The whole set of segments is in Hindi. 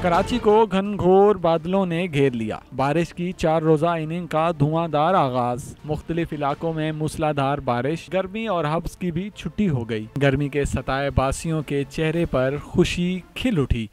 कराची को घनघोर बादलों ने घेर लिया। बारिश की 4 रोजा इनिंग का धुआंधार आगाज। मुख्तलिफ इलाकों में मूसलाधार बारिश। गर्मी और हब्स की भी छुट्टी हो गई। गर्मी के सताए बासियों के चेहरे पर खुशी खिल उठी।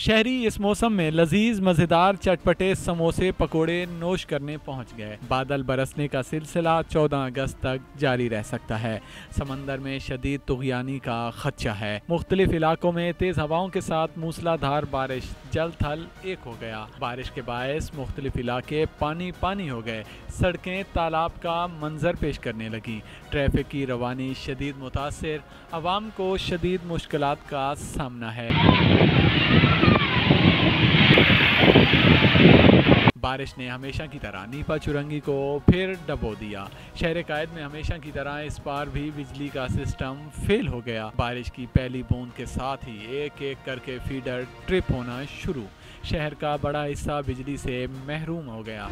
शहरी इस मौसम में लजीज मजेदार चटपटे समोसे पकोड़े नोश करने पहुंच गए। बादल बरसने का सिलसिला 14 अगस्त तक जारी रह सकता है। समंदर में शदीद तुगयानी का खदशा है। मुख्तलिफ इलाकों में तेज हवाओं के साथ मूसलाधार बारिश। जल थल एक हो गया। बारिश के बायस मुख्तलिफ इलाके पानी पानी हो गए। सड़कें तालाब का मंजर पेश करने लगी। ट्रैफिक की रवानी शदीद मुतासिर। अवाम को शदीद मुश्किलात का सामना है। बारिश ने हमेशा की तरह नीपा चुरंगी को फिर डबो दिया। शहर कायद में हमेशा की तरह इस बार भी बिजली का सिस्टम फेल हो गया। बारिश की पहली बूंद के साथ ही एक एक करके फीडर ट्रिप होना शुरू। शहर का बड़ा हिस्सा बिजली से महरूम हो गया।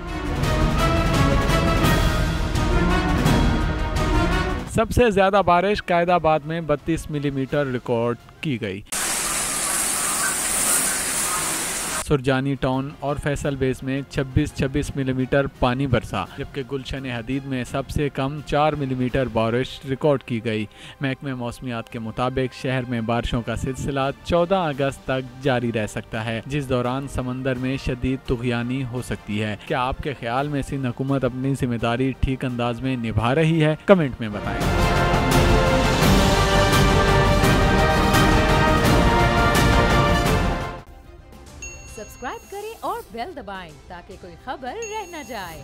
सबसे ज्यादा बारिश कायदाबाद में 32 मिलीमीटर रिकॉर्ड की गई। सुरजानी टाउन और फैसल बेस में 26 मिलीमीटर पानी बरसा, जबकि गुलशन हदीद में सबसे कम 4 मिलीमीटर बारिश रिकॉर्ड की गई। महकमे मौसमियात के मुताबिक शहर में बारिशों का सिलसिला 14 अगस्त तक जारी रह सकता है, जिस दौरान समंदर में शदीद तुगयानी हो सकती है। क्या आपके ख्याल में सिंध हुकूमत अपनी जिम्मेदारी ठीक अंदाज में निभा रही है? कमेंट में बताएं। सब्सक्राइब करें और बेल दबाएं ताकि कोई खबर रह न जाए।